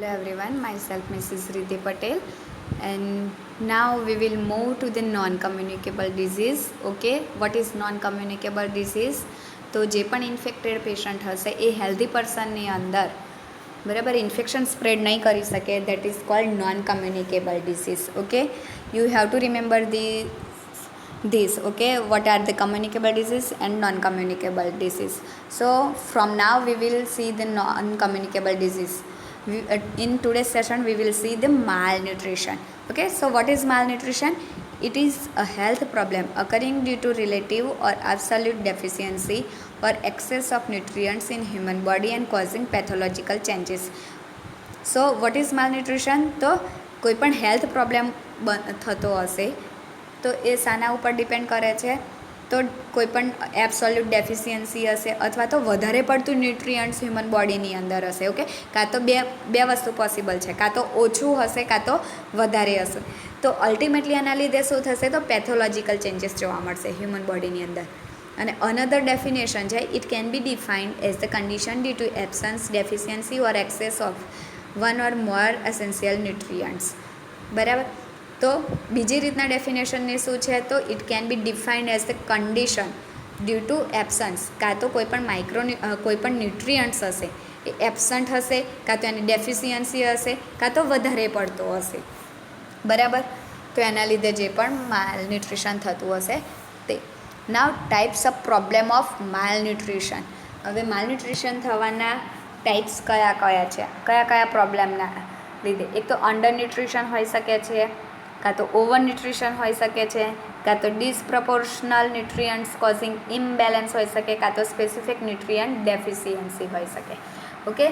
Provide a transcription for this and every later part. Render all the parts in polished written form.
Hello everyone, myself Mrs. Riddhi Patel, and now we will move to the non-communicable disease. Okay, what is non-communicable disease? તો જે પણ infected patient હશે એ healthy પર્સનની અંદર બરાબર infection spread નહીં કરી શકે, that is cold non communicable disease. Okay, you have to remember this. Okay, what are the communicable disease and non-communicable disease? So from now we will see the non-communicable disease. In today's session we will see the malnutrition. Okay, so what is malnutrition? It is a health problem occurring due to relative or absolute deficiency or excess of nutrients in human body and causing pathological changes. So what is malnutrition? તો કોઈ પણ health problem થતો હશે તો એ શાના ઉપર depend કરે છે? તો કોઈ પણ એબ્સોલ્યુટ ડેફિશિયન્સી હશે અથવા તો વધારે પડતું ન્યુટ્રિયન્ટ્સ હ્યુમન બોડીની અંદર હશે. ઓકે, કાં તો બે વસ્તુ પોસિબલ છે, કાં તો ઓછું હશે કાં તો વધારે હશે. તો અલ્ટિમેટલી આના લીધે શું થશે? તો પેથોલોજીકલ ચેન્જીસ જોવા મળશે હ્યુમન બોડીની અંદર. અને અનધર ડેફિનેશન છે, it can be defined as the condition due to absence, deficiency or excess of one or more essential nutrients. બરાબર. તો બીજી રીતના ડેફિનેશનની શું છે? તો it can be defined as the condition due to absence. કાં તો કોઈ પણ ન્યુટ્રિયન્ટ્સ હશે એ એબ્સન્ટ હશે, કાં તો એની ડેફિશિયન્સી હશે, કાં તો વધારે પડતો હશે. બરાબર. તો એના લીધે જે પણ માલન્યુટ્રિશન થતું હશે તે. Now types of problem of malnutrition. હવે માલન્યુટ્રિશન થવાના ટાઈપ્સ કયા કયા છે, કયા કયા પ્રોબ્લેમના લીધે? એક તો અંડર ન્યુટ્રિશન હોઈ શકે છે, કાં તો ઓવર ન્યુટ્રિશન હોઈ શકે છે, કાં તો ડિસપ્રોપોર્શનલ ન્યુટ્રિયન્ટ્સ કોઝિંગ ઇમ્બેલેન્સ હોઈ શકે, કાં તો સ્પેસિફિક ન્યુટ્રિયન્ટ ડેફિશિયન્સી હોઈ શકે. Okay,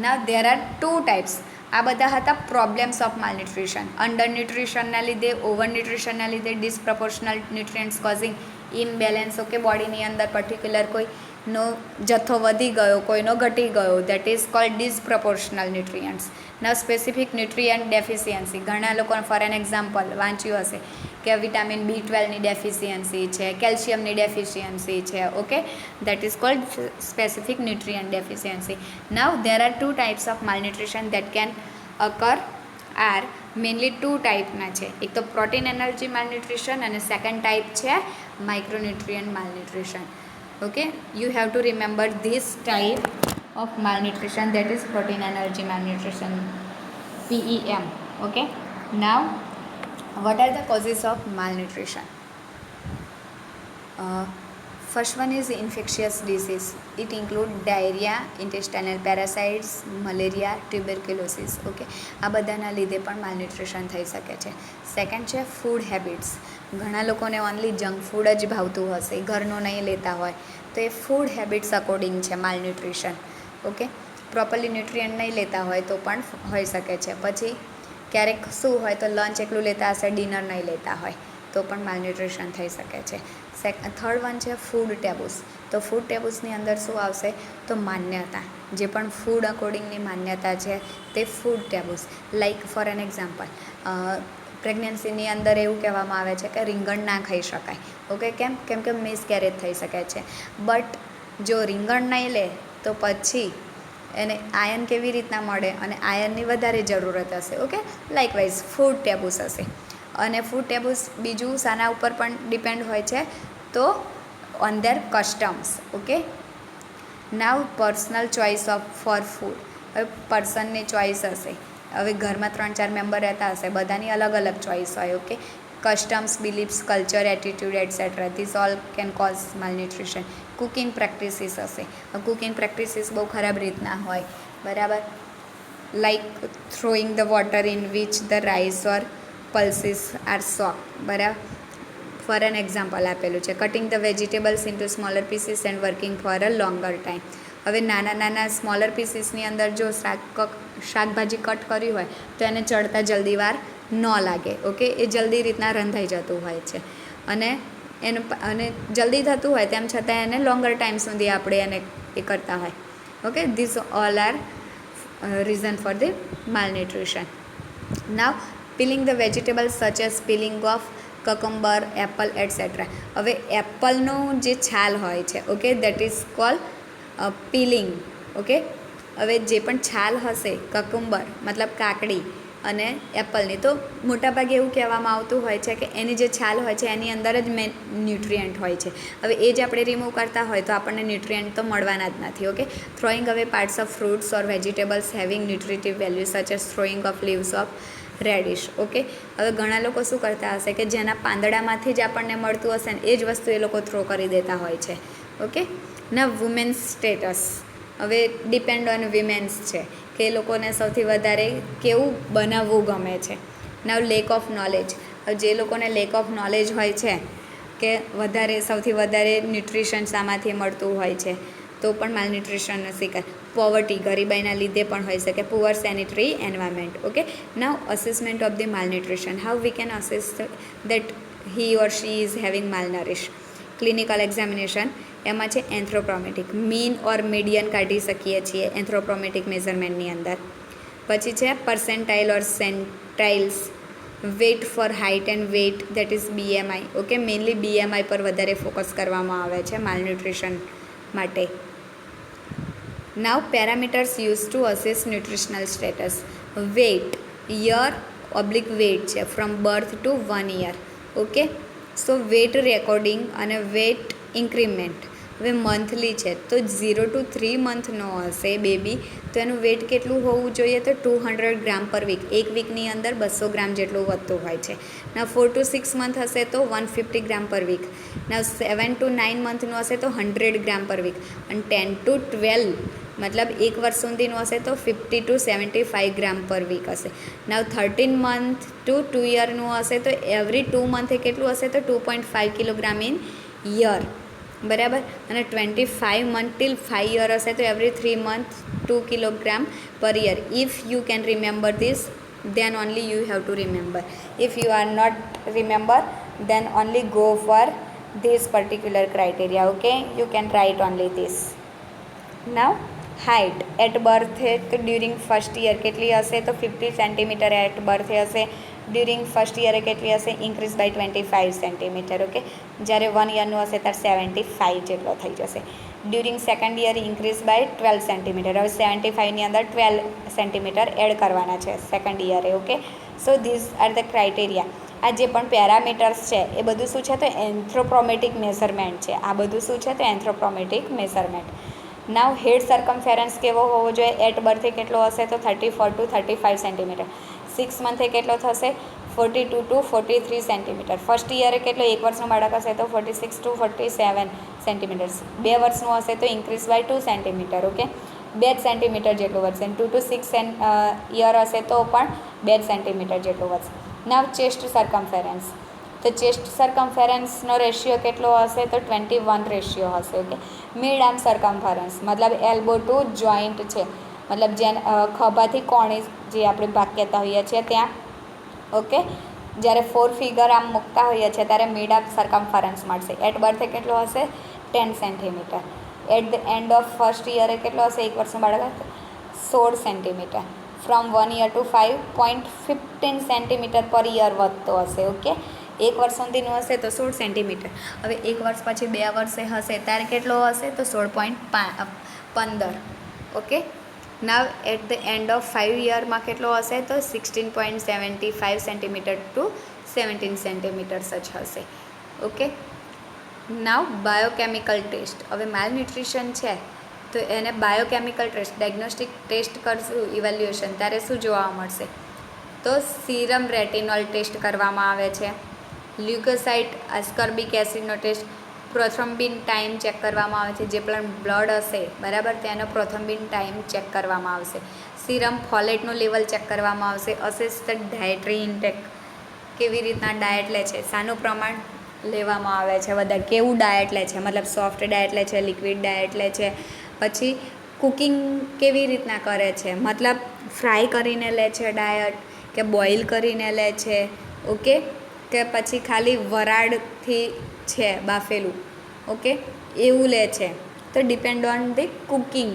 now there are two types. આ બધા હતા પ્રોબ્લેમ્સ ઓફ માલન્યુટ્રિશન. અંડર ન્યુટ્રિશનના લીધે, ઓવર ન્યુટ્રિશનના લીધે, disproportional nutrients causing imbalance. Okay, બોડીની અંદર પર્ટિક્યુલર કોઈનો જથ્થો વધી ગયો, કોઈનો ઘટી ગયો, that is called disproportional nutrients. ના સ્પેસિફિક ન્યુટ્રિયન્ટ ડેફિશિયન્સી. ઘણા લોકોને ફોર એન એક્ઝામ્પલ વાંચ્યું હશે કે વિટામિન B12ની ડેફિશિયન્સી છે, કેલ્શિયમની ડેફિશિયન્સી છે. Okay, that is called specific nutrient deficiency. Now there are two types of malnutrition that can occur are mainly two ટાઈપના છે. એક તો પ્રોટીન એનર્જી માલન્યુટ્રિશન અને સેકન્ડ ટાઈપ છે micronutrient malnutrition. Okay, you have to remember this type of malnutrition, that is protein energy malnutrition, PEM. Okay, now what are the causes of malnutrition? First one is infectious disease. It include diarrhea, intestinal parasites, malaria, tuberculosis. Okay, આ બધાના લીધે પણ માલન્યુટ્રિશન થઈ શકે છે. Second છે food habits. ઘણા લોકોને ઓનલી જંક ફૂડ જ ભાવતું હશે, ઘરનું નહીં લેતા હોય, તો એ ફૂડ હેબિટ્સ અકોર્ડિંગ છે માલન્યુટ્રિશન. ઓકે, પ્રોપરલી ન્યુટ્રિયન્ટ નહીં લેતા હોય તો પણ હોઈ શકે છે. પછી ક્યારેક શું હોય તો લંચ એકલું લેતા હશે, ડિનર નહીં લેતા હોય તો પણ માલન્યુટ્રિશન થઈ શકે છે. થર્ડ વન છે ફૂડ ટેબુસ. તો ફૂડ ટેબુસની અંદર શું આવશે? તો માન્યતા. જે પણ ફૂડ અકોર્ડિંગની માન્યતા છે તે food taboos. Like for an example, પ્રેગ્નન્સીની અંદર એવું કહેવામાં આવે છે કે રીંગણ ના ખાઈ શકાય. ઓકે, કેમ કે મિસકેરેજ થઈ શકે છે. બટ જો રીંગણ નહીં લે તો પછી એને આયર્ન કેવી રીતના મળે? અને આયર્નની વધારે જરૂરત હશે. ઓકે, લાઇકવાઇઝ ફૂડ ટેબુસ હશે. અને ફૂડ ટેબુસ બીજું શાના ઉપર પણ ડિપેન્ડ હોય છે? તો on there customs. Okay, now personal choice of for food. હવે પર્સનની ચોઇસ હશે. હવે ઘરમાં 3-4 મેમ્બર રહેતા હશે, બધાની અલગ અલગ ચોઇસ હોય. Okay, customs, beliefs, culture, attitude etcetera, this all can cause malnutrition. Cooking practices હશે. કુકિંગ પ્રેક્ટિસીસ બહુ ખરાબ રીતના હોય. બરાબર. Like throwing the water in which the rice or pulses are soak. બરાબર. ફોર એન એક્ઝામ્પલ આપેલું છે. Cutting the vegetables into smaller pieces and working for a longer time. હવે નાના સ્મોલર પીસીસની અંદર જો શાકભાજી કટ કરી હોય તો એને ચડતા જલ્દી વાર ન લાગે. ઓકે, એ જલ્દી રીતના રંધાઈ જતું હોય છે. અને જલ્દી થતું હોય તેમ છતાં એને લોંગર ટાઈમ સુધી આપણે એને એ કરતા હોય. Okay, this all are reason for the malnutrition. Now peeling the vegetables such as peeling of cucumber, apple etcetera. હવે એપલનો જે છાલ હોય છે, okay, that is called peeling. Okay, હવે જે પણ છાલ હશે કકુંબર મતલબ કાકડી અને એપલની, તો મોટાભાગે એવું કહેવામાં આવતું હોય છે કે એની જે છાલ હોય છે એની અંદર જ મેન ન્યુટ્રિયન્ટ હોય છે. હવે એ જ આપણે રિમૂવ કરતા હોય તો આપણને ન્યુટ્રિયન્ટ તો મળવાના જ નથી. Okay, throwing away parts of fruits or vegetables having nutritive value such as throwing of leaves of radish. Okay, હવે ઘણા લોકો શું કરતા હશે કે જેના પાંદડામાંથી જ આપણને મળતું હશે ને એ જ વસ્તુ એ લોકો થ્રો કરી દેતા હોય છે. ઓકે, ના વુમેન્સ સ્ટેટસ, હવે ડિપેન્ડ ઓન વિમેન્સ છે કે એ લોકોને સૌથી વધારે કેવું બનાવવું ગમે છે. નાવ લેક ઓફ નોલેજ, જે લોકોને લેક ઓફ નોલેજ હોય છે કે વધારે સૌથી વધારે ન્યુટ્રિશન શામાંથી મળતું હોય છે તો પણ માલન્યુટ્રિશનનો શિકાર. પોવર્ટી, ગરીબાઈના લીધે પણ હોઈ શકે. Poor sanitary environment. Okay, now assessment of the malnutrition, how we can assess that he or she is having malnourish. Clinical examination, એમાં છે એન્થ્રોપ્રોમેટિક, મીન ઓર મીડિયન કાઢી શકીએ છીએ એન્થ્રોપ્રોમેટિક મેઝરમેન્ટની અંદર. પછી છે percentile or centiles, weight for height and weight, that is BMI. Okay, mainly BMI પર વધારે ફોકસ કરવામાં આવે છે માલન્યુટ્રિશન માટે. Now parameters use to assess nutritional status. Weight, year oblique weight છે from birth to 1 year. Okay, so weight recording અને weight increment. હવે monthly છે તો 0 to 3 મંથનો હશે બેબી તો એનું વેટ કેટલું હોવું જોઈએ તો 200 ગ્રામ પર વીક. એક વીકની અંદર 200 ગ્રામ જેટલું વધતું હોય છે. ના 4 to 6 મંથ હશે તો 150 ગ્રામ પર વીક. ના 7 to 9 મંથનું હશે તો 100 ગ્રામ પર વીક. અને 10 to 12 મતલબ 1 વર્ષ સુધીનું હશે તો 50 to 75 ગ્રામ પર વીક હશે. નાવ 13 મંથ ટુ 2 યરનું હશે તો એવરી 2 મંથે કેટલું હશે તો 2.5 કિલોગ્રામ ઇન યર. બરાબર, અને 25 મંથ ટીલ 5 યર હશે તો એવરી 3 મંથ 2 કિલોગ્રામ પર year. If you can remember this then only you have to remember. If you are not remember then only go for this particular criteria. Okay, you can write only this. Now height at birth તો during first year કેટલી હશે તો 50 centimetre at બર્થે હશે. During first યરે કેટલી હશે increase by 25 centimetre. Okay, જ્યારે 1 યરનું હશે ત્યારે 75 જેટલો થઈ જશે. During second year increase by 12 centimeter. હવે 75ની અંદર 12 સેન્ટીમીટર એડ કરવાના છે સેકન્ડ યરે. Okay, so these are the criteria. આ જે પણ પેરામીટર્સ છે એ બધું શું છે તો એન્થ્રોપ્રોમેટિક મેઝરમેન્ટ છે. આ બધું શું છે તો એન્થ્રોપ્રોમેટિક મેઝરમેન્ટ. નાવ હેડ સર્કમફેરન્સ કેવો હોવો જોઈએ એટ બર્થે કેટલો હશે તો 34 to 35 સેન્ટીમીટર. 6 મંથે કેટલો થશે 42 to 43 સેન્ટીમીટર. ફર્સ્ટ યરે કેટલો 1 વર્ષનું બાળક હશે તો 46 to 47 સેન્ટીમીટર. 2 વર્ષનું હશે તો increase by 2 centimetre. Okay, 2 centimetre જેટલું વધશે. 2 to 6 યર હશે તો પણ 2 સેન્ટીમીટર જેટલું વધશે. નાવ ચેસ્ટ સર્કમફેરન્સ, તો ચેસ્ટ સર્કમફેરન્સનો રેશિયો કેટલો હશે તો 21 રેશિયો હશે. ઓકે, મિડ આર્મ સર્કમફેરન્સ મતલબ એલ્બો ટુ જોઈન્ટ છે, મતલબ જેને ખભાથી કોણી જે આપણે ભાગ કહેતા હોઈએ છીએ ત્યાં. ઓકે, જ્યારે 4 ફિગર આમ મૂકતા હોઈએ છીએ ત્યારે મિડ આર્મ સર્કમફરન્સ મળશે. એટ બર્થે કેટલો હશે 10 centimeter. At the end of first યરે કેટલો હશે 1 વર્ષનું બાળક 16 centimeter. From 1 year to 5.15 centimeter per year વધતો હશે. ઓકે, 1 વર્ષ સુધીનું હશે તો 16 સેન્ટીમીટર. હવે 1 વર્ષ પછી 2 વર્ષે હશે ત્યારે કેટલો હશે તો 16.15. Okay, now at the end of 5 યરમાં કેટલો હશે તો 16.75 સેન્ટીમીટર ટુ 17 સેન્ટીમીટર્સ જ હશે. ઓકે, નાવ બાયોકેમિકલ ટેસ્ટ. હવે માલન્યુટ્રિશન છે તો એને બાયોકેમિકલ ટેસ્ટ ડાયગ્નોસ્ટિક ટેસ્ટ કરશું ઇવેલ્યુએશન ત્યારે શું જોવા મળશે તો સીરમ રેટિનોલ ટેસ્ટ કરવામાં આવે છે. લ્યુકોસાઇટ આસ્કોર્બિક એસિડનો ટેસ્ટ, પ્રોથ્રોમ્બિન ટાઈમ ચેક કરવામાં આવે છે. જે પણ બ્લડ હશે બરાબર તેનો પ્રોથ્રોમ્બિન ટાઈમ ચેક કરવામાં આવશે. સીરમ ફોલેટનું લેવલ ચેક કરવામાં આવશે. અસેસ ધ ડાયટરી ઇન્ટેક, કેવી રીતના ડાયટ લે છે, શાનું પ્રમાણ લેવામાં આવે છે, વધારે કેવું ડાયટ લે છે, મતલબ સોફ્ટ ડાયટ લે છે, લિક્વિડ ડાયટ લે છે, પછી કુકિંગ કેવી રીતના કરે છે, મતલબ ફ્રાય કરીને લે છે ડાયટ કે બોઇલ કરીને લે છે. ઓકે, કે પછી ખાલી વરાળથી છે બાફેલું. ઓકે, એવું લે છે. તો depend on the cooking.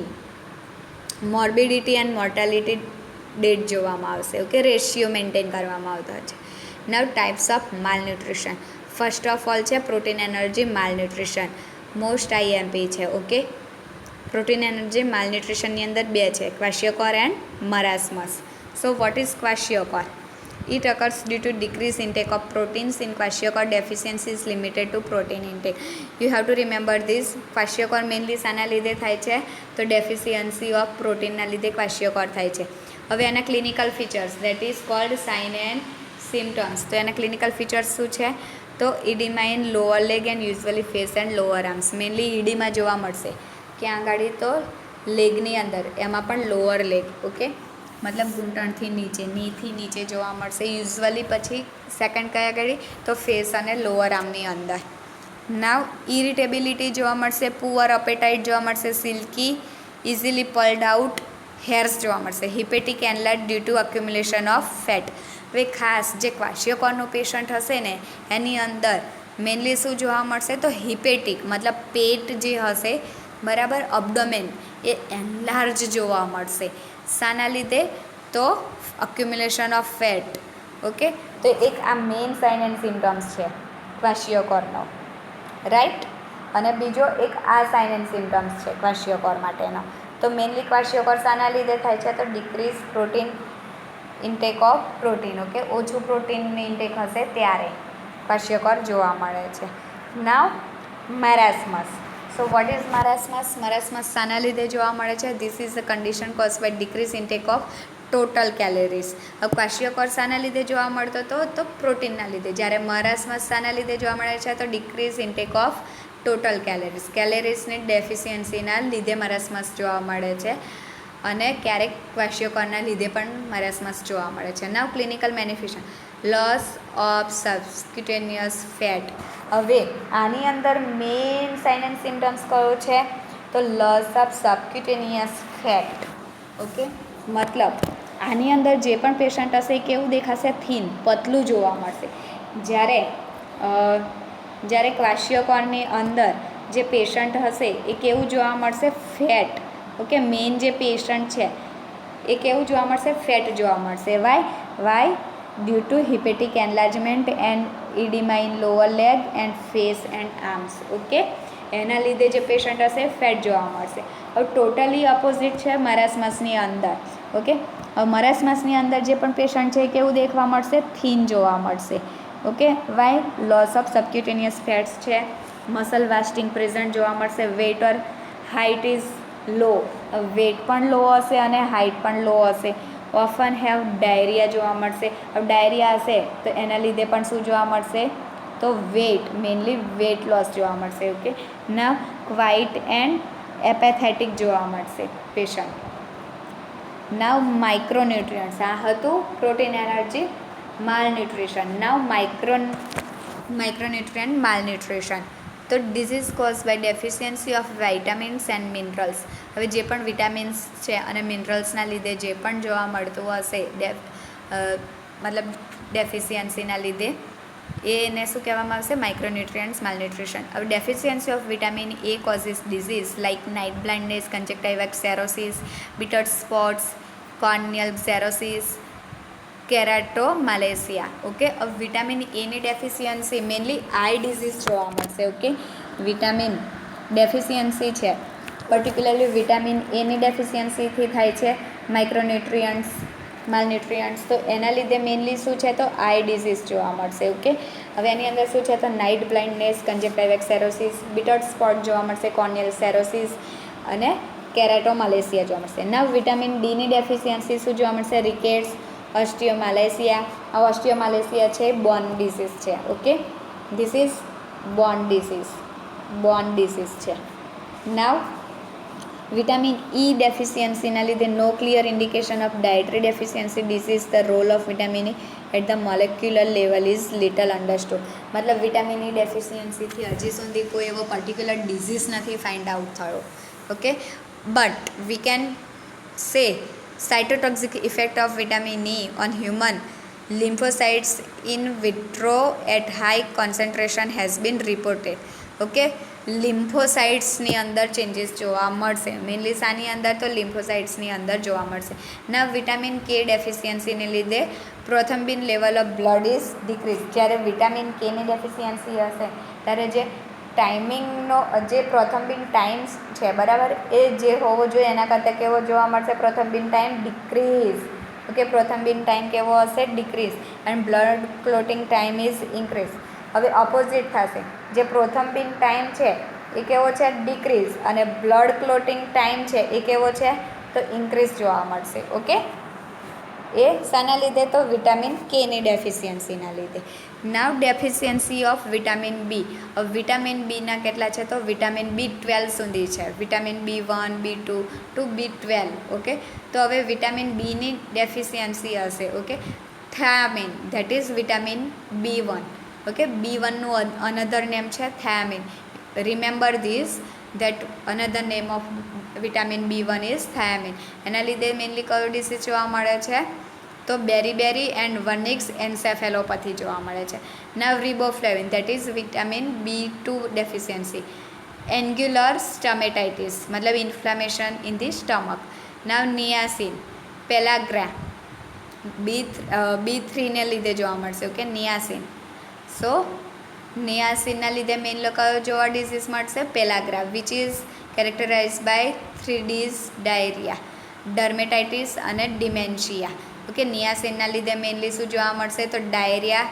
Morbidity and mortality ડેટ જોવામાં આવશે. ઓકે, રેશિયો મેન્ટેન કરવામાં આવતા હોય છે. Now types of malnutrition. First of all છે protein energy malnutrition, most IMP છે. ઓકે, પ્રોટીન એનર્જી માલન્યુટ્રિશનની અંદર બે છે, kwashiorkor and marasmus. So what is kwashiorkor? It occurs due to decreased intake of proteins in kwashiorkor. Deficiency is limited to protein intake. You have to remember this. kwashiorkor mainly શાના લીધે થાય છે? તો deficiency of પ્રોટીનના લીધે kwashiorkor થાય છે. હવે એના clinical features that is called sign and symptoms. તો એના ક્લિનિકલ ફીચર્સ શું છે? તો oedema in lower leg and usually face and lower arms. Mainly oedema જોવા મળશે ક્યાં આગળ? તો લેગની અંદર, એમાં પણ લોઅર લેગ. ઓકે, મતલબ ઘૂંટણથી નીચે, નીથી નીચે જોવા મળશે યુઝ્યુઅલી. પછી સેકન્ડ કયા આગળ? તો ફેસ અને લોઅર આર્મની અંદર. નાવ ઇરિટેબિલિટી જોવા મળશે, પુઅર અપેટાઇટ જોવા મળશે, સિલ્કી ઇઝીલી પલ્ડ આઉટ હેર્સ જોવા મળશે, હિપેટિક enlarge due to અક્યુમ્યુલેશન of fat. હવે ખાસ જે ક્વાશિયોકોરનો પેશન્ટ હશે ને એની અંદર મેઇનલી શું જોવા મળશે? તો હિપેટિક મતલબ પેટ જે હશે, બરાબર, અબડોમેન એ એનલાર્જ જોવા મળશે. શાના લીધે? તો અક્યુમ્યુલેશન ઓફ ફેટ. ઓકે, તો એક આ મેઇન સાઇન એન્ડ સિમ્ટમ્સ છે ક્વાશિયોકોરનો, રાઈટ. અને બીજો એક આ સાઇન એન્ડ સિમ્ટમ્સ છે ક્વાશિયોકોર માટેનો. તો મેઇનલી ક્વાશિયોકોર શાના લીધે થાય છે? તો decrease protein intake of protein. Okay, ઓછું પ્રોટીનની ઇન્ટેક હશે ત્યારે ક્વાશિયોકોર જોવા મળે છે. નાવ મેરાસ્મસ. સો વોટ ઇઝ મરાસ્મસ? મરાસ્મસ શાના લીધે જોવા મળે છે? This is a condition cause by decrease intake of total calories. હવે ક્વાશિયોકોર શાના લીધે જોવા મળતો હતો? તો પ્રોટીનના લીધે. જ્યારે મરાસ્મસ શાના લીધે જોવા મળે છે? તો ડિક્રીઝ ઇન્ટેક ઓફ ટોટલ કેલેરીઝ. કેલેરીઝની ડેફિશિયન્સીના લીધે મરાસ્મસ જોવા મળે છે. અને ક્યારેક ક્વાશિયોકોરના લીધે પણ મરાસ્મસ જોવા મળે છે. નાવ ક્લિનિકલ મેનિફિકેશન, લોસ ઓફ સબક્યુટેનિયસ ફેટ. હવે આની અંદર મેઇન સાઇન એન્ડ સિમ્ટમ્સ કયો છે? તો લોસ ઓફ સબક્યુટેનિયસ ફેટ. ઓકે, મતલબ આની અંદર જે પણ પેશન્ટ હશે એ કેવું દેખાશે? થીન, પતલું જોવા મળશે. જ્યારે ક્વાશિયોકોરની અંદર જે પેશન્ટ હશે એ કેવું જોવા મળશે? ફેટ. ઓકે, મેઇન જે પેશન્ટ છે એ કેવું જોવા મળશે? ફેટ જોવા મળશે. Why due to hepatic enlargement and oedema in lower leg and face and arms. Okay, એના લીધે જે પેશન્ટ હશે ફેટ જોવા મળશે. હવે ટોટલી અપોઝિટ છે મરાસ્મસની અંદર. ઓકે, હવે મરાસ્મસની અંદર જે પણ પેશન્ટ છે એ કેવું દેખવા મળશે? થીન જોવા મળશે. Okay, why loss of subcutaneous fats છે, મસલ વાસ્ટિંગ પ્રેઝન્ટ જોવા મળશે, weight or height is low. Weight પણ લો હશે અને હાઇટ પણ લો હશે. ઓફન હેવ ડાયરિયા જોવા મળશે. હવે ડાયરિયા હશે તો એના લીધે પણ શું જોવા મળશે? તો વેટ, મેઇનલી વેટ લોસ જોવા મળશે. ઓકે, ના ક્વાઇટ એન્ડ એપેથેટિક જોવા મળશે પેશન્ટ. નાવ માઇક્રોન્યુટ્રિયન્ટ્સ. આ હતું protein energy malnutrition. Now micronutrient malnutrition. તો disease cause by deficiency of vitamins and minerals. હવે જે પણ વિટામિન્સ છે અને મિનરલ્સના લીધે જે પણ જોવા મળતું હશે મતલબ ડેફિશિયન્સીના લીધે એને શું કહેવામાં આવશે? Micronutrients malnutrition. હવે deficiency of vitamin A causes disease like night blindness, conjunctiva xerosis, bitter spots, corneal xerosis, keratomalacia. Okay, હવે વિટામિન એની ડેફિશિયન્સી મેઇનલી આઈ ડિઝીઝ જોવા મળશે. ઓકે, વિટામિન ડેફિશિયન્સી છે પર્ટિક્યુલરલી વિટામિન એની ડેફિશિયન્સીથી થાય છે માઇક્રોન્યુટ્રિયન્ટ્સ માલન્યુટ્રિયન્ટ્સ. તો એના લીધે મેઇનલી શું છે? તો આઈ ડિઝીઝ જોવા મળશે. ઓકે, હવે એની અંદર શું છે? તો night blindness, conjunctiva xerosis, bitter spot જોવા મળશે, કોર્નિયલ સેરોસિસ અને કેરાટોમાલેસિયા જોવા મળશે. નવ વિટામિન ડીની ડેફિશિયન્સી શું જોવા મળશે? રિકેટ્સ, ઓસ્ટિયોમાલેસિયા. આ ઓસ્ટિયોમાલેસિયા છે બોન ડિસીઝ છે. Okay, this is bone disease છે. નાવ વિટામિન ઈ ડેફિશિયન્સીના લીધે no clear indication of dietary deficiency disease. The role of vitamin E at the molecular level is little understood. મતલબ વિટામિન ઈ ડેફિશિયન્સીથી હજી સુધી કોઈ એવો પર્ટિક્યુલર ડિઝીઝ નથી ફાઇન્ડ આઉટ થયો. Okay, but we can say cytotoxic effect of vitamin E on human lymphocytes in vitro at high concentration has been reported. Okay, લિમ્ફોસાઇટ્સની અંદર ચેન્જીસ જોવા મળશે. મેઇનલી શાની અંદર? તો લિમ્ફોસાઇટ્સની અંદર જોવા મળશે. ના વિટામિન કે ડેફિશિયન્સીને લીધે prothrombin level of blood is decrease. જ્યારે વિટામિન કેની ડેફિશિયન્સી હશે ત્યારે જે ટાઈમિંગનો જે પ્રથમ ટાઈમ છે બરાબર, એ જે હોવો જોઈએ એના કરતાં કેવો જોવા મળશે? પ્રથમ ટાઈમ ડિક્રીઝ. ઓકે, પ્રથમ ટાઈમ કેવો હશે? Decrease. And blood clotting time is increase. હવે ઓપોઝિટ થશે, જે પ્રથમ ટાઈમ છે એ કેવો છે? ડિક્રીઝ. અને બ્લડ ક્લોટિંગ ટાઈમ છે એ કેવો છે? તો ઇન્ક્રીઝ જોવા મળશે. ઓકે, એ શાના લીધે? તો વિટામિન કેની ડેફિશિયન્સીના લીધે. Now deficiency of vitamin B. Vitamin બીના કેટલા છે? તો વિટામિન B12 સુધી છે. Vitamin B1, B2 two B12. Okay, તો હવે વિટામિન બીની ડેફિશિયન્સી હશે. Okay, thiamine, that is vitamin B1. Okay, B1નું અનધર નેમ છે thiamine. Remember this, that another name of vitamin B1 is thiamine. એના લીધે મેઇનલી કયો ડિસીઝ જોવા મળે છે? તો બેરી એન્ડ વર્નિક્સ એન્સેફેલોપેથી જોવા મળે છે. Now riboflavin, that is vitamin B2 deficiency. Angular stomatitis, મતલબ inflammation in the stomach. Now niacin, pellagra, B3ને લીધે જોવા મળશે. ઓકે, નિયાસિન. સો નિયાસિનના લીધે મેઇન કયો જોવા ડિઝીઝ મળશે? Pellagra, which is characterize by 3Ds diarrhoea, dermatitis અને ડિમેન્શિયા. ઓકે, નિયાસિનના લીધે મેઇનલી શું જોવા મળશે? તો ડાયરિયા.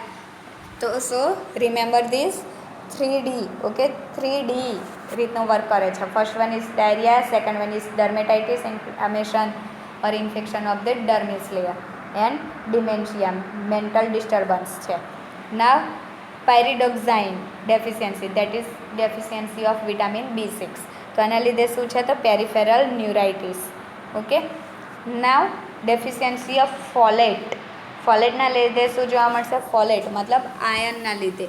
તો સો remember this 3D. Okay, 3D રીતનું વર્ક કરે છે. First one is diarrhoea, second one is dermatitis, inflammation or infection of the dermis layer, and dementia, mental disturbance છે. Now pyridoxine deficiency, that is deficiency of vitamin B6. તો એના લીધે શું છે? તો peripheral neuritis. Okay, now deficiency of folate. ફોલેટના લીધે શું જોવા મળશે? ફોલેટ મતલબ આયર્નના લીધે.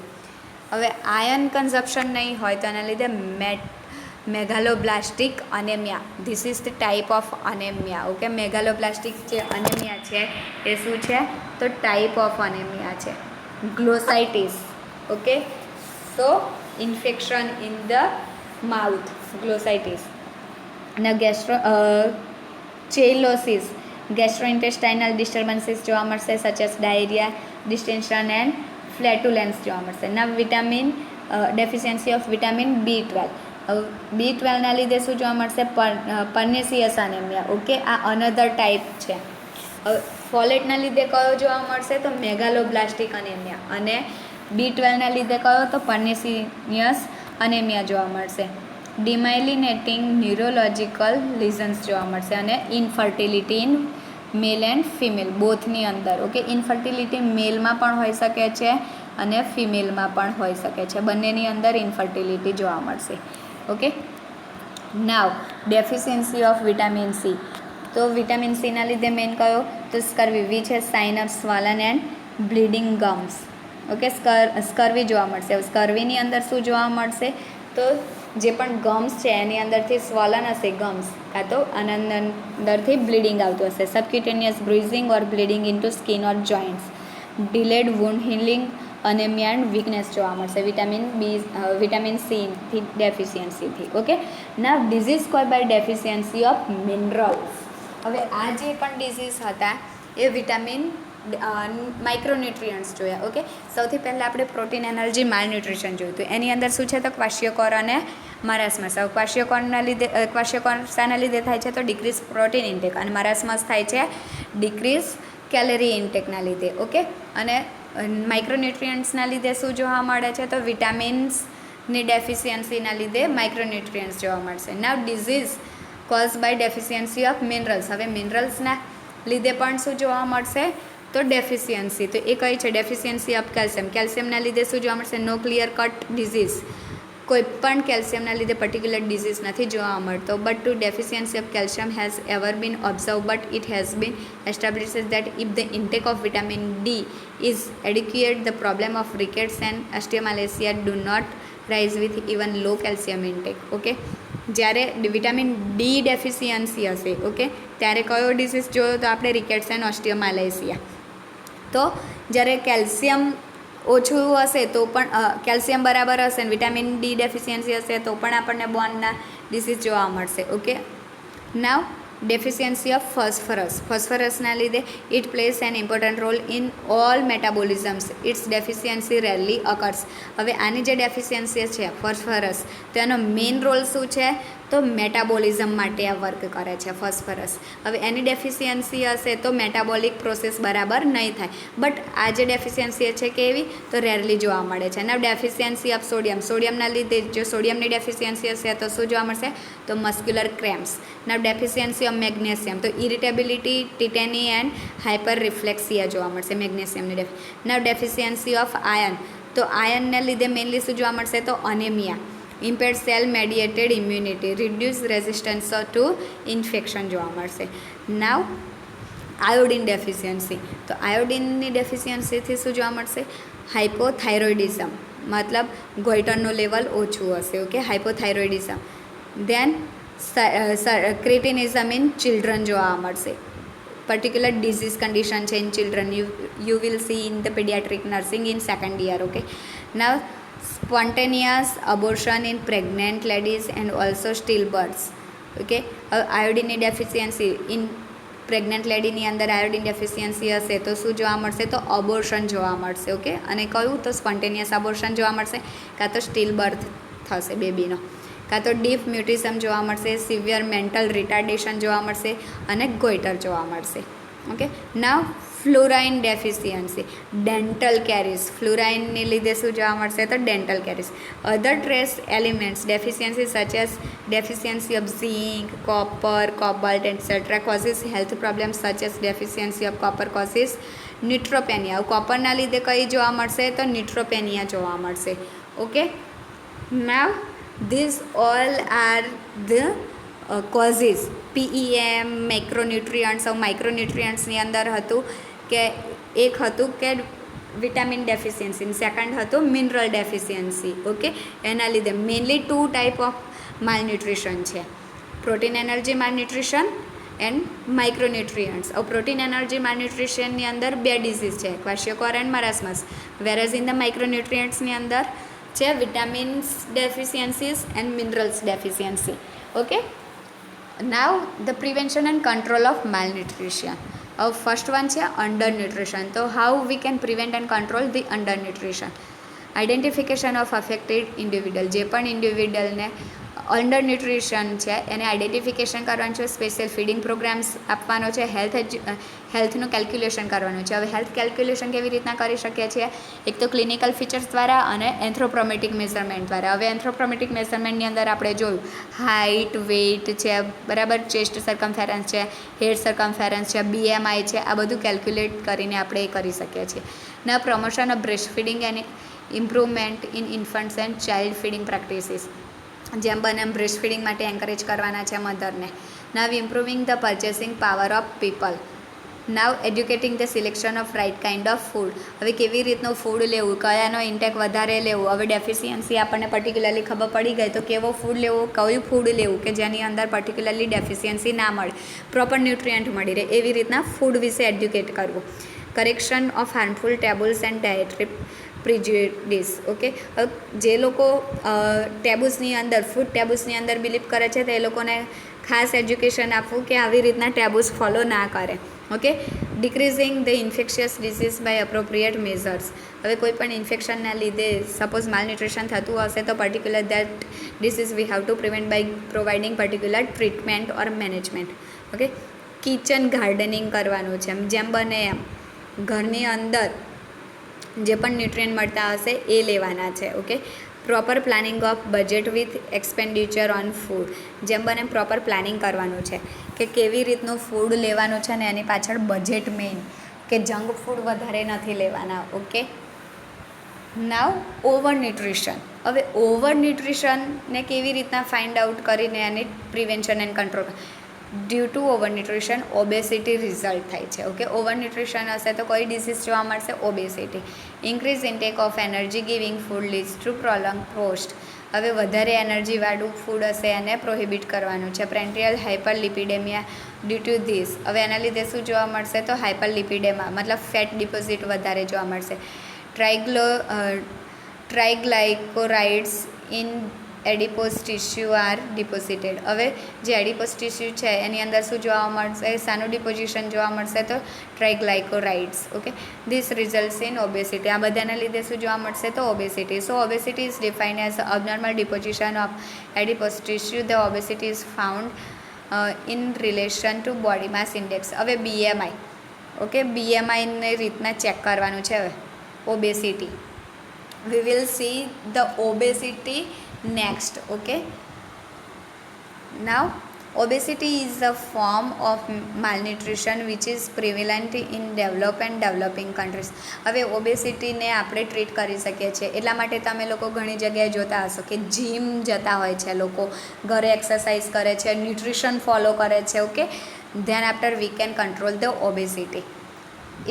હવે આયર્ન કન્ઝપ્શન નહીં હોય તો એના લીધે megaloblastic anaemia. This is the type of anaemia. Okay, megaloblastic જે અનેમિયા છે એ શું છે? તો ટાઈપ ઓફ અનેમિયા છે. Glossitis. Okay, so infection in the mouth, glossitis. અને ચેઇલોસિસ, ગેસ્ટ્રોઇન્ટેસ્ટાઇનલ ડિસ્ટર્બન્સીસ જોવા મળશે, such as diarrhoea, distension and flatulence જોવા મળશે. ના vitamin deficiency of vitamin B12. B12ના લીધે શું જોવા મળશે? Pernicious anaemia. ઓકે, આ અનધર ટાઈપ છે. ફોલેટના લીધે કયો જોવા મળશે? તો મેગાલોબ્લાસ્ટિક અનેમિયા. અને B12ના લીધે કયો? તો પર્નેસિયસ અનેમિયા જોવા મળશે. ડિમાઇલિનેટિંગ ન્યુરોલોજિકલ લિઝન્સ જોવા મળશે. અને infertility in male and female, બોથની અંદર. ઓકે, ઇનફર્ટિલિટી મેલમાં પણ હોઈ શકે છે અને ફિમેલમાં પણ હોઈ શકે છે. બંનેની અંદર ઇનફર્ટિલિટી જોવા મળશે. Okay, now deficiency of vitamin C. તો વિટામિન સીના લીધે મેઇન કયો? તો સ્કર્વી, વિચ છે sign of swollen and bleeding gums. Okay, scurvy જોવા મળશે. સ્કર્વીની અંદર શું જોવા મળશે? તો જે પણ ગમ્સ છે એની અંદરથી સ્વોલન હશે ગમ્સ, કાં તો અંદરથી બ્લીડિંગ આવતું હશે. Subcutaneous bruising or bleeding into skin or joints. Delayed wound healing, anaemia and weakness જોવા મળશે વિટામિન સીથી ડેફિશિયન્સીથી. ઓકે, ના disease cause by deficiency of minerals. હવે આ જે પણ ડિઝીઝ હતા એ વિટામિન માઇક્રોન્યુટ્રિયન્ટ્સ જોયા. ઓકે, સૌથી પહેલાં આપણે પ્રોટીન એનર્જી માલન્યુટ્રિશન જોયું હતું. એની અંદર શું છે? તો ક્વાશિયોકોર અને મરાસ્મસ. હવે ક્વાશિયોકોર શાના લીધે થાય છે? તો ડિક્રીઝ પ્રોટીન ઇન્ટેક. અને મરાસ્મસ થાય છે ડિક્રીઝ કેલરી ઇન્ટેકના લીધે. ઓકે, અને માઇક્રોન્યુટ્રિયન્ટ્સના લીધે શું જોવા મળે છે? તો વિટામિન્સની ડેફિશિયન્સીના લીધે માઇક્રોન્યુટ્રિયન્ટ્સ જોવા મળશે. Now disease cause by deficiency of minerals. હવે મિનરલ્સના લીધે પણ શું જોવા મળશે? તો ડેફિશિયન્સી. તો એ કઈ છે? Deficiency of calcium. કેલ્શિયમના લીધે શું જોવા મળશે? No clear cut disease. કોઈ પણ કેલ્શિયમના લીધે પર્ટિક્યુલર ડિઝીઝ નથી જોવા મળતો. But to deficiency of calcium has ever been observe, but it has been established that if the intake of vitamin D is adequate, the problem of rickets and osteomalacia do not rise with even low calcium intake. Okay, જ્યારે vitamin D deficiency હશે, okay, ત્યારે કયો disease જોયો? તો આપણે રિકેટ્સ and ઓસ્ટિયોમાલેસિયા. તો જ્યારે calcium ઓછું હશે તો પણ કેલ્શિયમ બરાબર હશે ને વિટામિન ડી ડેફિશિયન્સી હશે તો પણ આપણને બોનના ડિસીઝ જોવા મળશે. Okay, now deficiency of phosphorus. ફોસ્ફરસના લીધે it place an important role in all metabolisms. Its deficiency rarely occurs. હવે આની જે ડેફિશિયન્સી છે ફોસ્ફરસ, તો એનો મેઇન રોલ શું છે? તો મેટાબોલિઝમ માટે આ વર્ક કરે છે ફોસ્ફરસ. હવે એની ડેફિશિયન્સી હશે તો મેટાબોલિક પ્રોસેસ બરાબર નહીં થાય. બટ આ જે ડેફિશિયન્સી છે કેવી? તો રેરલી જોવા મળે છે. અને ડેફિશિયન્સી ઓફ સોડિયમ. સોડિયમના લીધે જો સોડિયમની ડેફિશિયન્સી હશે તો શું જોવા મળશે? તો muscular cramps. Now deficiency of magnesium, તો irritability, tetany and hyperreflexia જોવા મળશે મેગ્નેશિયમની નાવ ડેફિશિયન્સી ઓફ આયર્ન, તો આયર્નને લીધે મેઇનલી શું જોવા મળશે? તો anaemia, impaired cell mediated immunity, reduce resistance to infection જોવા મળશે. નાવ આયોડિન ડેફિશિયન્સી, તો આયોડિનની ડેફિશિયન્સીથી શું જોવા મળશે? હાઇપોથાઇરોઇડિઝમ, મતલબ ગોઈટરનું લેવલ ઓછું હશે. Okay, hypothyroidism. Then cretinism in children જોવા મળશે. પર્ટિક્યુલર ડિઝીઝ કન્ડિશન છે in children. You will see in the paediatric nursing in second year. Okay, now spontaneous abortion in pregnant ladies and also still births. Okay, આયોડિનની deficiency in pregnant લેડીની અંદર iodine deficiency હશે તો શું જોવા મળશે? તો અબોર્શન જોવા મળશે. ઓકે, અને કયું? તો સ્પોન્ટેનિયસ અબોર્શન જોવા મળશે, કાં તો સ્ટીલ બર્થ થશે બેબીનો, કાં તો ડીપ મ્યુટિઝમ જોવા મળશે, સિવિયર મેન્ટલ રિટાર્ડેશન જોવા મળશે અને ગોઈટર જોવા મળશે. Okay, now fluorine deficiency, dental caries. ફ્લુરાઇનની લીધે શું જોવા મળશે? તો dental caries. Other trace elements deficiency such as deficiency of zinc, copper, cobalt etcetera causes health problems such as deficiency of copper causes neutropenia. કોપરના લીધે કઈ જોવા મળશે? તો ન્યુટ્રોપેનિયા જોવા મળશે. Okay, now these all are the causes. PEM, micronutrients. હવે માઇક્રોન્યુટ્રિયન્ટ્સની અંદર હતું કે એક હતું કે વિટામિન ડેફિશિયન્સી, સેકન્ડ હતું મિનરલ ડેફિશિયન્સી. ઓકે, એના લીધે મેઇનલી 2 ટાઈપ ઓફ માલન્યુટ્રિશન છે, protein energy malnutrition and micronutrients. હવે પ્રોટીન એનર્જી માલન્યુટ્રિશનની અંદર 2 ડિઝીઝ છે, kwashiorkor and marasmus. Whereas in the માઇક્રોન્યુટ્રિયન્ટ્સની અંદર છે vitamins deficiencies and minerals deficiency. Okay, now the prevention and control of malnutrition. હવે first one છે અંડર ન્યુટ્રિશન. તો how we can prevent and control the under nutrition? Identification of affected individual. જે પણ ઇન્ડિવિડ્યુઅલને under nutrition છે એને identification કરવાનું છે, special feeding programs આપવાનો છે, હેલ્થનું કેલ્ક્યુલેશન કરવાનું છે. હવે હેલ્થ કેલ્ક્યુલેશન કેવી રીતના કરી શકીએ છીએ? એક તો ક્લિનિકલ ફીચર્સ દ્વારા અને એન્થ્રોપ્રોમેટિક મેઝરમેન્ટ દ્વારા. હવે એન્થ્રોપ્રોમેટિક મેઝરમેન્ટની અંદર આપણે જોયું હાઇટ, વેઇટ છે, બરાબર, ચેસ્ટ સર્કમફેરન્સ છે, હેડ સર્કમફેરન્સ છે, BMI છે, આ બધું કેલ્ક્યુલેટ કરીને આપણે એ કરી શકીએ છીએ. ના promotion of breast feeding and improvement in infants and child feeding practices. જેમ બને એમ બ્રેસ્ટ ફીડિંગ માટે એન્કરેજ કરવાના છે મધરને. Now improving the purchasing power of people. Now educating the selection of right kind of food. હવે કેવી રીતનું ફૂડ લેવું, કયાનો ઇન્ટેક વધારે લેવું. હવે ડેફિશિયન્સી આપણને પર્ટિક્યુલરલી ખબર પડી ગઈ તો કેવો ફૂડ લેવો, કયું ફૂડ લેવું કે જેની અંદર પર્ટિક્યુલરલી ડેફિશિયન્સી ના મળે, પ્રોપર ન્યુટ્રિયન્ટ મળી રહે, એવી રીતના ફૂડ વિશે એડ્યુકેટ કરવું. Correction of harmful taboos and dietary prejudice. Okay, જે લોકો ટેબુસની અંદર, ફૂડ ટેબુસની અંદર બિલીવ કરે છે તો એ લોકોને ખાસ એજ્યુકેશન આપવું કે આવી રીતના ટેબુસ ફોલો ના કરે. Okay, decreasing the infectious disease by appropriate measures. હવે કોઈ પણ ઇન્ફેક્શનના લીધે સપોઝ માલન્યુટ્રિશન થતું હશે તો particular that disease we have to prevent by providing particular treatment or management. Okay, kitchen gardening કરવાનું છે, જેમ બને એમ ઘરની અંદર જે પણ ન્યુટ્રિયન્ટ મળતા હશે એ લેવાના છે. Okay, proper planning of budget with expenditure on food. જેમ બને પ્રોપર પ્લાનિંગ કરવાનું છે કે કેવી રીતનું ફૂડ લેવાનું છે ને એની પાછળ બજેટ મેઇન, કે જંક ફૂડ વધારે નથી લેવાના. Okay, now over nutrition. હવે ઓવર ન્યુટ્રિશનને કેવી રીતના ફાઇન્ડ આઉટ કરીને એની prevention and control. Due to over nutrition obesity result થાય છે. ઓકે, ઓવર ન્યુટ્રિશન હશે તો કોઈ ડિસીઝ જોવા મળશે? Obesity. Increase intake of energy giving food leads two prolong post. હવે વધારે એનર્જીવાળું ફૂડ હશે એને પ્રોહિબિટ કરવાનું છે. પ્રેન્ટ્રિયલ હાઇપર લિપિડેમિયા ડ્યુ ટુ ધીસ. હવે એના લીધે શું જોવા મળશે? તો હાઇપર લિપિડેમા મતલબ ફેટ ડિપોઝિટ વધારે જોવા મળશે. ટ્રાઇગ્લાઇકોરાઇડ્સ ઇન એડિપોઝ ટિશ્યુ આર ડિપોઝિટેડ. હવે જે એડિપોઝ ટિશ્યુ છે એની અંદર શું જોવા મળશે? શાનું ડિપોઝિશન જોવા મળશે? તો triglycerides. Okay, this results in obesity. આ બધાના લીધે શું જોવા મળશે? તો obesity. So obesity is defined as abnormal deposition of adipose tissue. The obesity is found in relation to body mass index. હવે BMI. ઓકે, BMIને રીતના ચેક કરવાનું છે. હવે obesity, we will see the obesity next. Okay, now obesity is a form of malnutrition which is prevalent in developed and developing countries. હવે ઓબેસિટીને આપણે treat કરી શકીએ છીએ. એટલા માટે તમે લોકો ઘણી જગ્યાએ જોતા હશો કે જીમ જતા હોય છે લોકો, ઘરે એક્સરસાઇઝ કરે છે, ન્યુટ્રિશન ફોલો કરે છે. Okay, then after we can control the obesity.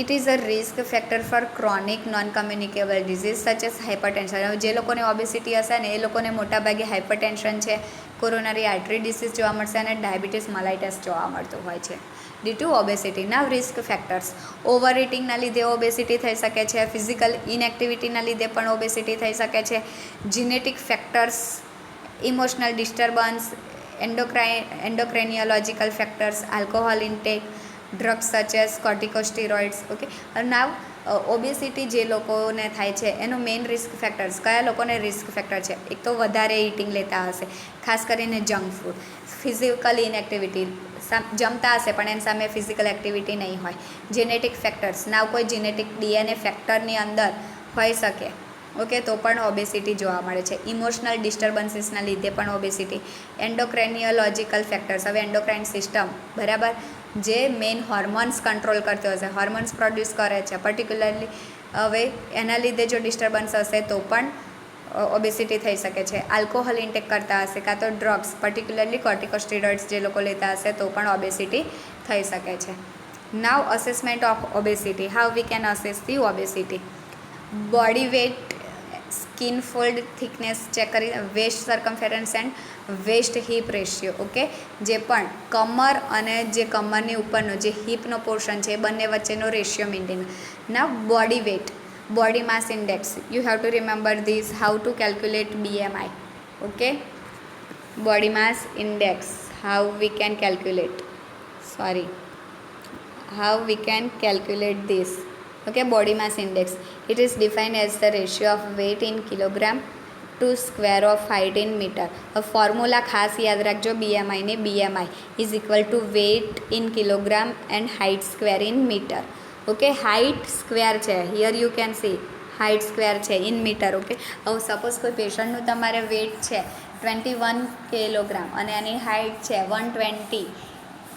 It is a risk factor for chronic non-communicable disease such as hypertension. જે લોકોને ઓબેસિટી હશે ને એ લોકોને મોટાભાગે હાઇપરટેન્શન છે, કોરોનરી આર્ટરી ડિસીઝ જોવા મળશે અને ડાયાબિટીસ મલાઇટસ જોવા મળતું હોય છે ડ્યુ ટુ ઓબેસિટી. ના રિસ્ક ફેક્ટર્સ: ઓવર ઇટિંગના લીધે ઓબેસિટી થઈ શકે છે, ફિઝિકલ ઇનએક્ટિવિટીના લીધે પણ ઓબેસિટી થઈ શકે છે, genetic factors, emotional disturbance, endocrinological factors, alcohol intake, drugs such as corticosteroids. Okay, now obesity જે લોકોને થાય છે એનું મેઇન રિસ્ક ફેક્ટર્સ કયા લોકોને રિસ્ક ફેક્ટર છે? એક તો વધારે ઇટિંગ લેતા હશે, ખાસ કરીને જંક ફૂડ, ફિઝિકલ ઇનએક્ટિવિટી, જમતા હશે પણ એની સામે ફિઝિકલ એક્ટિવિટી નહીં હોય, જેનેટિક ફેક્ટર્સ, નાવ કોઈ જેનેટિક DNA ફેક્ટરની અંદર હોઈ શકે. ઓકે, તો પણ ઓબેસિટી જોવા મળે છે. ઇમોશનલ ડિસ્ટર્બન્સીસના લીધે પણ ઓબેસિટી. એન્ડોક્રેનિયોલોજીકલ ફેક્ટર્સ. હવે એન્ડોક્રાઇન સિસ્ટમ, બરાબર, જે મેઇન હોર્મોન્સ કંટ્રોલ કરતો હશે, હોર્મોન્સ પ્રોડ્યુસ કરે છે પર્ટિક્યુલરલી, હવે એના લીધે જો ડિસ્ટર્બન્સ હશે તો પણ ઓબેસિટી થઈ શકે છે. આલ્કોહોલ ઇન્ટેક કરતા હશે કાં તો ડ્રગ્સ, પર્ટિક્યુલરલી કોર્ટિકોસ્ટેરોઇડ્સ જે લોકો લેતા હશે તો પણ ઓબેસિટી થઈ શકે છે. Now assessment of obesity. How we can assess the obesity? Body weight, skin fold thickness check કરી, waist circumference and waist hip ratio. Okay, જે પણ કમર અને જે કમરની ઉપરનો જે હિપનો પોર્શન છે એ બંને વચ્ચેનો રેશિયો મેન્ટેન. ના body weight, body mass index, you have to remember this. How to calculate BMI? Okay, body mass index, how we can calculate, how we can calculate this? Okay, body mass index, it is defined as the ratio of weight in kilogram to square of height in meter. A formula ખાસ યાદ રાખજો BMI ને. BMI is equal to weight in kilogram and height square in meter. Okay, height square છે, here you can see height square છે in metre. Okay, હવે suppose કોઈ પેશન્ટનું તમારે વેઇટ છે 21 કિલોગ્રામ અને એની હાઇટ છે 120.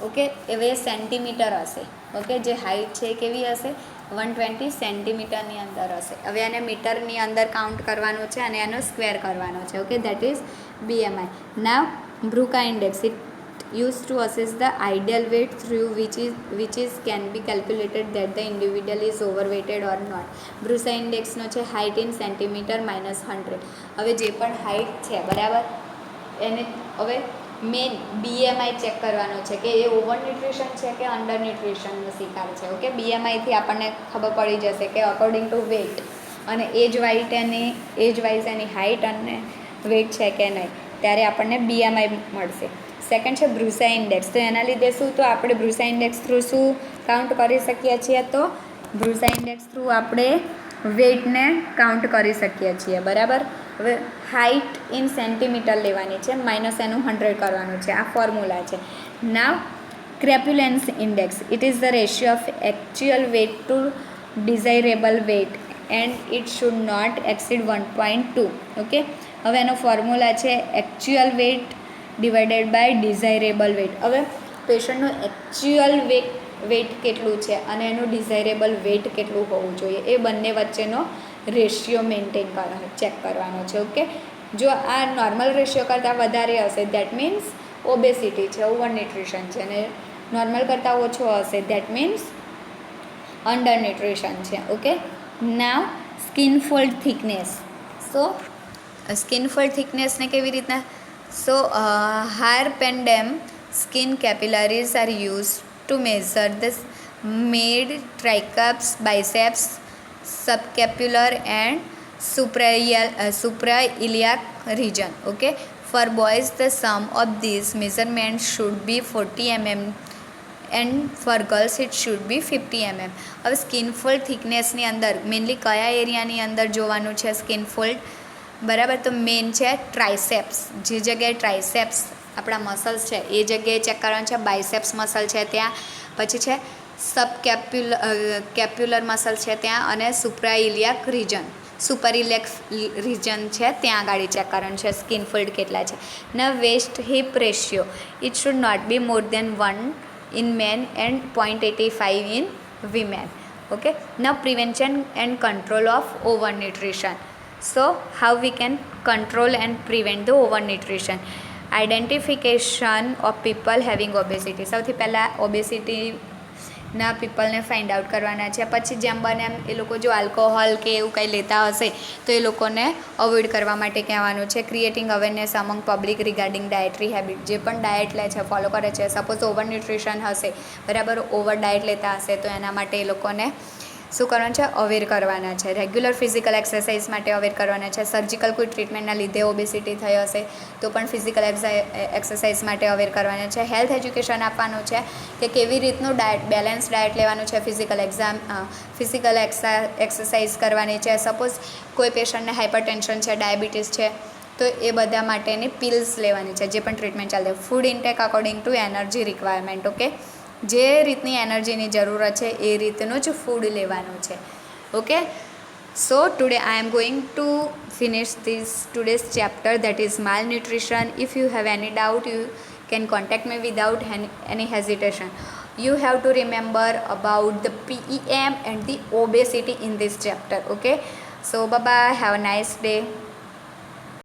ઓકે, હવે સેન્ટીમીટર હશે. ઓકે, જે હાઇટ છે એ કેવી હશે? 120 સેન્ટીમીટરની અંદર હશે. હવે એને મીટરની અંદર કાઉન્ટ કરવાનું છે અને એનો સ્ક્વેર કરવાનો છે. Okay, that is BMI. Now Broca index, it use to assess the ideal weight through which is can be calculated that the individual is overweighted or not. Broca ઇન્ડેક્સનો છે હાઇટ ઇન સેન્ટીમીટર -100. હવે જે પણ height છે, બરાબર, એને હવે main BMI check કરવાનો છે કે એ ઓવર ન્યુટ્રિશન છે કે અંડર ન્યુટ્રિશનનો શિકાર છે. ઓકે, BMIથી આપણને ખબર પડી જશે કે અકોર્ડિંગ ટુ વેઇટ અને એજ વાઇઝ એની હાઇટ અને વેઇટ છે કે નહીં, ત્યારે આપણને BMI મળશે. સેકન્ડ છે બ્રુસા ઇન્ડેક્સ. તો એના લીધે શું, તો આપણે બ્રુસા ઇન્ડેક્સ થ્રુ શું કાઉન્ટ કરી શકીએ છીએ? તો બ્રુસા ઇન્ડેક્સ થ્રુ આપણે વેઇટને કાઉન્ટ કરી શકીએ છીએ, બરાબર. હવે હાઇટ ઇન સેન્ટીમીટર લેવાની છે, માઇનસ એનું 100 કરવાનું છે. આ ફોર્મ્યુલા છે. Now corpulence index, it is the ratio of actual weight to desirable weight and it should not exceed 1.2. Okay, હવે એનો ફોર્મ્યુલા છે actual weight divided by desirable weight. હવે પેશન્ટનું એકચ્યુઅલ વેઇટ કેટલું છે અને એનું ડિઝાયરેબલ વેઇટ કેટલું હોવું જોઈએ, એ બંને વચ્ચેનો રેશિયો મેન્ટેન ચેક કરવાનો છે. ઓકે, જો આ નોર્મલ રેશિયો કરતાં વધારે હશે દેટ મીન્સ ઓબેસિટી છે, ઓવર ન્યુટ્રિશન છે, અને નોર્મલ કરતાં ઓછો હશે દેટ મીન્સ અંડર ન્યુટ્રિશન છે. Okay, now skin fold thickness. So skin fold થિકનેસને કેવી રીતના? So Harpenden skin capillaries are used to measure the mid triceps, biceps, subscapular and suprailiac region. Okay, for boys the sum of these measurements should be 40 mm and for girls it should be 50 mm. હવે skin fold થિકનેસની અંદર mainly કયા એરિયાની અંદર જોવાનું છે skin fold? બરાબર, તો main છે ટ્રાઇસેપ્સ. જે જગ્યાએ ટ્રાઇસેપ્સ આપણા મસલ્સ છે એ જગ્યાએ ચેક કરવાનું છે. બાયસેપ્સ મસલ છે ત્યાં, પછી છે કેપ્યુલર મસલ છે ત્યાં, અને સુપરાઇલિયાક રીજન છે ત્યાં આગળ ચેક કરવાનું છે સ્કિન ફોલ્ડ કેટલા છે. ન waist hip ratio it should not be more than 1 in men and 0.85 in women. Okay, now prevention and control of overnutrition. So how we can control and prevent the overnutrition? Identification of people having obesity. સૌથી પહેલાં ઓબેસિટીના પીપલને find out કરવાના છે. પછી જેમ બને એમ એ લોકો જો alcohol કે એવું કંઈ લેતા હશે તો એ લોકોને અવોઇડ કરવા માટે કહેવાનું છે. Creating awareness અમંગ public regarding dietary habit. જે પણ ડાયટ લે છે, ફોલો કરે છે, સપોઝ ઓવર ન્યુટ્રિશન હશે, બરાબર, ઓવર ડાયટ લેતા હશે તો એના માટે એ લોકોને શું કરવાનું છે? અવેર કરવાના છે. રેગ્યુલર ફિઝિકલ એક્સરસાઇઝ માટે અવેર કરવાના છે. સર્જિકલ કોઈ ટ્રીટમેન્ટના લીધે ઓબેસિટી થઈ હશે તો પણ ફિઝિકલ એક્સરસાઇઝ માટે અવેર કરવાના છે. હેલ્થ એજ્યુકેશન આપવાનું છે કે કેવી રીતનું ડાયટ, બેલેન્સ ડાયટ લેવાનું છે. ફિઝિકલ એક્સરસાઇઝ કરવાની છે. સપોઝ કોઈ પેશન્ટને હાઇપરટેન્શન છે, ડાયાબિટીસ છે, તો એ બધા માટેની પિલ્સ લેવાની છે જે પણ ટ્રીટમેન્ટ ચાલે. Food intake according to energy requirement. Okay, જે રીતની એનર્જીની જરૂરત છે એ રીતનું જ ફૂડ લેવાનું છે. Okay, so today I am going to finish today's chapter, that is malnutrition. If you have any doubt you can contact me without any hesitation. You have to remember about the PEM and the obesity in this chapter. Okay, so bye bye, have a nice day.